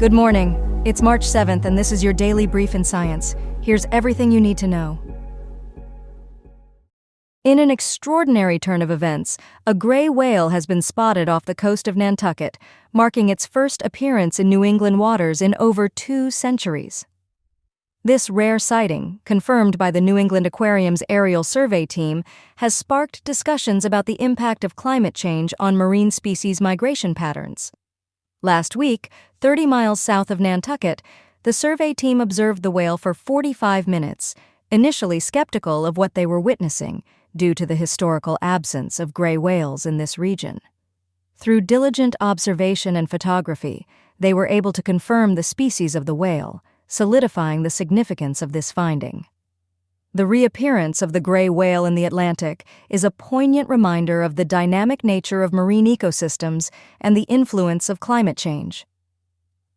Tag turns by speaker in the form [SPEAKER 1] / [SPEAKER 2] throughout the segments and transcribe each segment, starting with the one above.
[SPEAKER 1] Good morning. It's March 7th, and this is your daily brief in science. Here's everything you need to know. In an extraordinary turn of events, a gray whale has been spotted off the coast of Nantucket, marking its first appearance in New England waters in over 2 centuries. This rare sighting, confirmed by the New England Aquarium's aerial survey team, has sparked discussions about the impact of climate change on marine species migration patterns. Last week, 30 miles south of Nantucket, the survey team observed the whale for 45 minutes, initially skeptical of what they were witnessing due to the historical absence of gray whales in this region. Through diligent observation and photography, they were able to confirm the species of the whale, solidifying the significance of this finding. The reappearance of the gray whale in the Atlantic is a poignant reminder of the dynamic nature of marine ecosystems and the influence of climate change.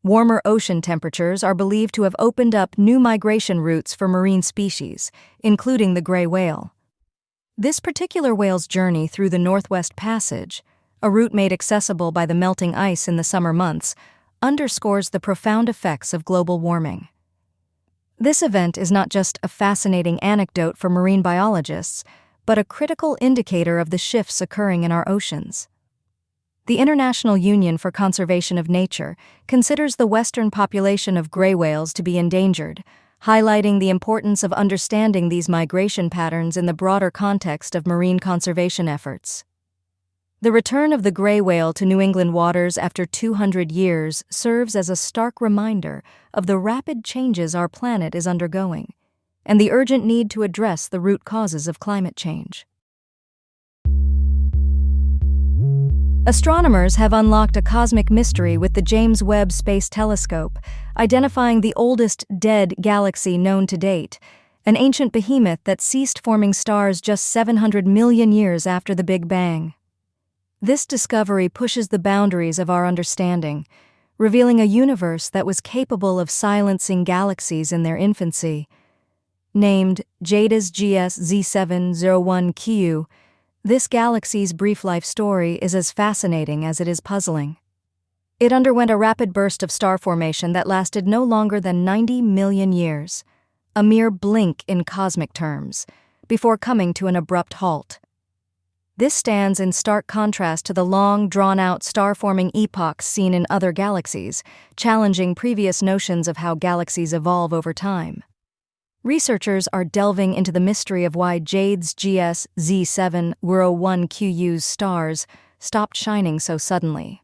[SPEAKER 1] Warmer ocean temperatures are believed to have opened up new migration routes for marine species, including the gray whale. This particular whale's journey through the Northwest Passage, a route made accessible by the melting ice in the summer months, underscores the profound effects of global warming. This event is not just a fascinating anecdote for marine biologists, but a critical indicator of the shifts occurring in our oceans. The International Union for Conservation of Nature considers the western population of gray whales to be endangered, highlighting the importance of understanding these migration patterns in the broader context of marine conservation efforts. The return of the gray whale to New England waters after 200 years serves as a stark reminder of the rapid changes our planet is undergoing and the urgent need to address the root causes of climate change. Astronomers have unlocked a cosmic mystery with the James Webb Space Telescope, identifying the oldest dead galaxy known to date, an ancient behemoth that ceased forming stars just 700 million years after the Big Bang. This discovery pushes the boundaries of our understanding, revealing a universe that was capable of silencing galaxies in their infancy. Named JADA's GS-Z701Q, this galaxy's brief life story is as fascinating as it is puzzling. It underwent a rapid burst of star formation that lasted no longer than 90 million years, a mere blink in cosmic terms, before coming to an abrupt halt. This stands in stark contrast to the long, drawn-out star-forming epochs seen in other galaxies, challenging previous notions of how galaxies evolve over time. Researchers are delving into the mystery of why JADE's GS-Z701Q's stars stopped shining so suddenly.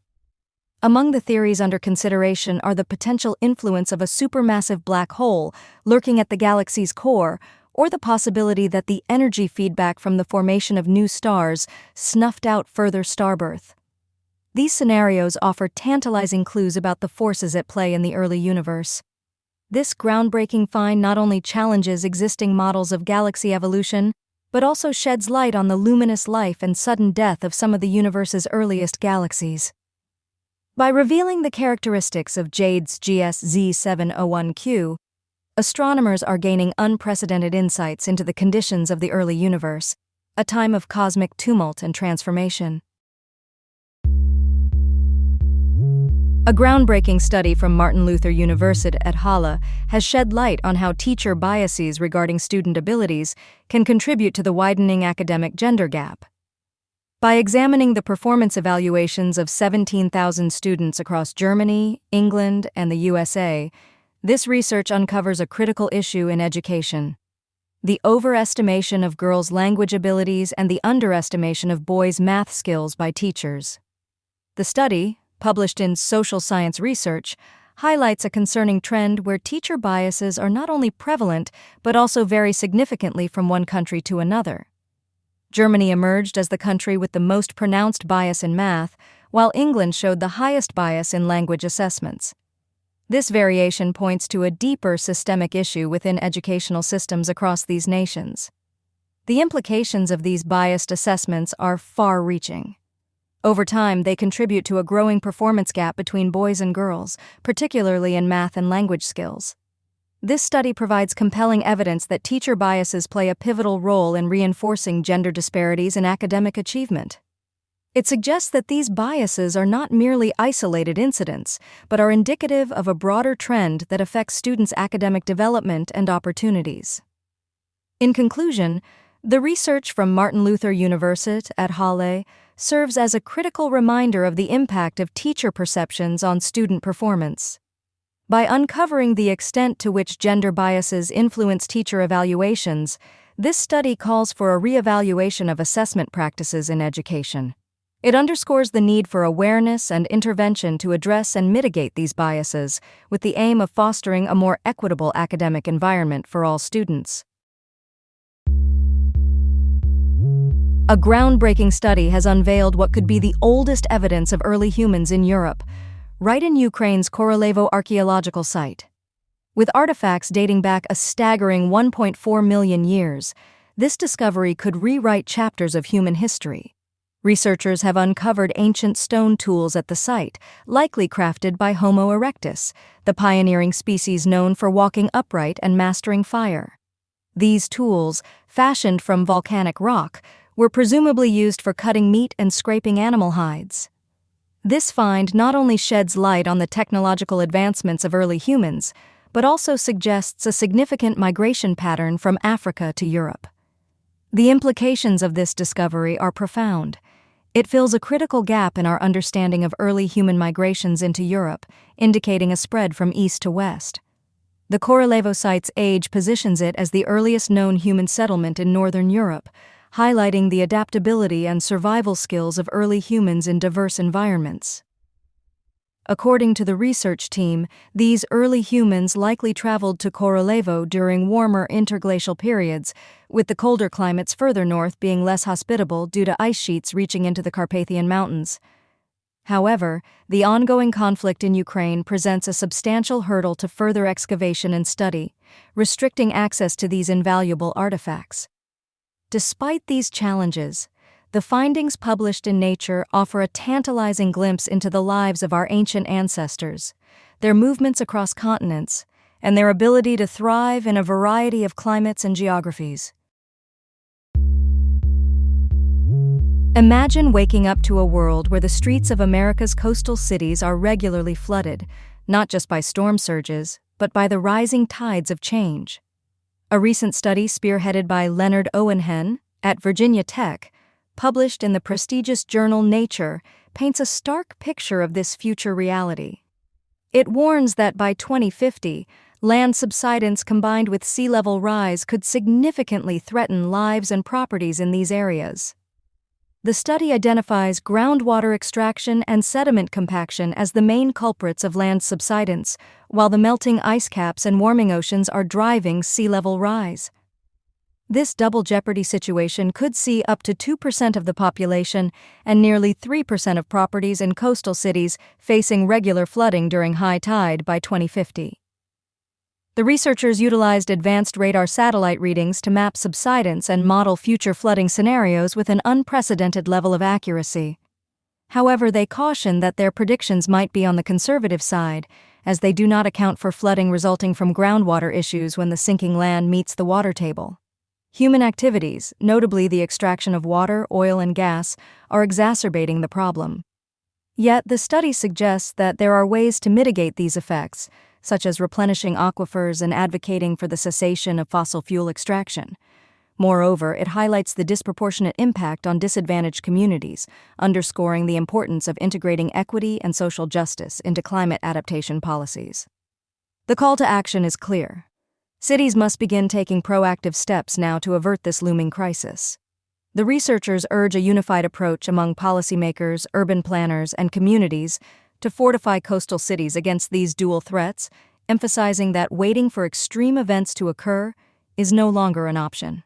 [SPEAKER 1] Among the theories under consideration are the potential influence of a supermassive black hole lurking at the galaxy's core, or the possibility that the energy feedback from the formation of new stars snuffed out further starbirth. These scenarios offer tantalizing clues about the forces at play in the early universe. This groundbreaking find not only challenges existing models of galaxy evolution, but also sheds light on the luminous life and sudden death of some of the universe's earliest galaxies. By revealing the characteristics of JADE's GS-Z701Q, astronomers are gaining unprecedented insights into the conditions of the early universe, a time of cosmic tumult and transformation. A groundbreaking study from Martin Luther University at Halle has shed light on how teacher biases regarding student abilities can contribute to the widening academic gender gap. By examining the performance evaluations of 17,000 students across Germany, England, and the USA, this research uncovers a critical issue in education: the overestimation of girls' language abilities and the underestimation of boys' math skills by teachers. The study, published in Social Science Research, highlights a concerning trend where teacher biases are not only prevalent but also vary significantly from one country to another. Germany emerged as the country with the most pronounced bias in math, while England showed the highest bias in language assessments. This variation points to a deeper systemic issue within educational systems across these nations. The implications of these biased assessments are far-reaching. Over time, they contribute to a growing performance gap between boys and girls, particularly in math and language skills. This study provides compelling evidence that teacher biases play a pivotal role in reinforcing gender disparities in academic achievement. It suggests that these biases are not merely isolated incidents, but are indicative of a broader trend that affects students' academic development and opportunities. In conclusion, the research from Martin Luther University at Halle serves as a critical reminder of the impact of teacher perceptions on student performance. By uncovering the extent to which gender biases influence teacher evaluations, this study calls for a reevaluation of assessment practices in education. It underscores the need for awareness and intervention to address and mitigate these biases, with the aim of fostering a more equitable academic environment for all students. A groundbreaking study has unveiled what could be the oldest evidence of early humans in Europe, right in Ukraine's Korolevo archaeological site. With artifacts dating back a staggering 1.4 million years, this discovery could rewrite chapters of human history. Researchers have uncovered ancient stone tools at the site, likely crafted by Homo erectus, the pioneering species known for walking upright and mastering fire. These tools, fashioned from volcanic rock, were presumably used for cutting meat and scraping animal hides. This find not only sheds light on the technological advancements of early humans, but also suggests a significant migration pattern from Africa to Europe. The implications of this discovery are profound. It fills a critical gap in our understanding of early human migrations into Europe, indicating a spread from east to west. The Korolevo site's age positions it as the earliest known human settlement in northern Europe, highlighting the adaptability and survival skills of early humans in diverse environments. According to the research team, these early humans likely traveled to Korolevo during warmer interglacial periods, with the colder climates further north being less hospitable due to ice sheets reaching into the Carpathian Mountains. However, the ongoing conflict in Ukraine presents a substantial hurdle to further excavation and study, restricting access to these invaluable artifacts. Despite these challenges, the findings published in Nature offer a tantalizing glimpse into the lives of our ancient ancestors, their movements across continents, and their ability to thrive in a variety of climates and geographies. Imagine waking up to a world where the streets of America's coastal cities are regularly flooded, not just by storm surges, but by the rising tides of change. A recent study spearheaded by Leonard Owenhen at Virginia Tech, published in the prestigious journal Nature, paints a stark picture of this future reality. It warns that by 2050, land subsidence combined with sea level rise could significantly threaten lives and properties in these areas. The study identifies groundwater extraction and sediment compaction as the main culprits of land subsidence, while the melting ice caps and warming oceans are driving sea level rise. This double jeopardy situation could see up to 2% of the population and nearly 3% of properties in coastal cities facing regular flooding during high tide by 2050. The researchers utilized advanced radar satellite readings to map subsidence and model future flooding scenarios with an unprecedented level of accuracy. However, they caution that their predictions might be on the conservative side, as they do not account for flooding resulting from groundwater issues when the sinking land meets the water table. Human activities, notably the extraction of water, oil, and gas, are exacerbating the problem. Yet, the study suggests that there are ways to mitigate these effects, such as replenishing aquifers and advocating for the cessation of fossil fuel extraction. Moreover, it highlights the disproportionate impact on disadvantaged communities, underscoring the importance of integrating equity and social justice into climate adaptation policies. The call to action is clear. Cities must begin taking proactive steps now to avert this looming crisis. The researchers urge a unified approach among policymakers, urban planners, and communities to fortify coastal cities against these dual threats, emphasizing that waiting for extreme events to occur is no longer an option.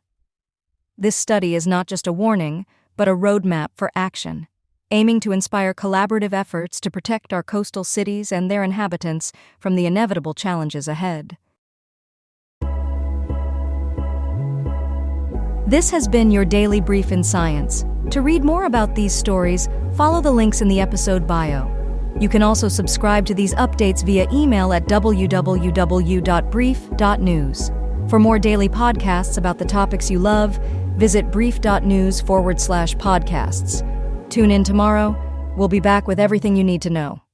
[SPEAKER 1] This study is not just a warning, but a roadmap for action, aiming to inspire collaborative efforts to protect our coastal cities and their inhabitants from the inevitable challenges ahead. This has been your Daily Brief in Science. To read more about these stories, follow the links in the episode bio. You can also subscribe to these updates via email at www.brief.news. For more daily podcasts about the topics you love, visit brief.news/podcasts. Tune in tomorrow. We'll be back with everything you need to know.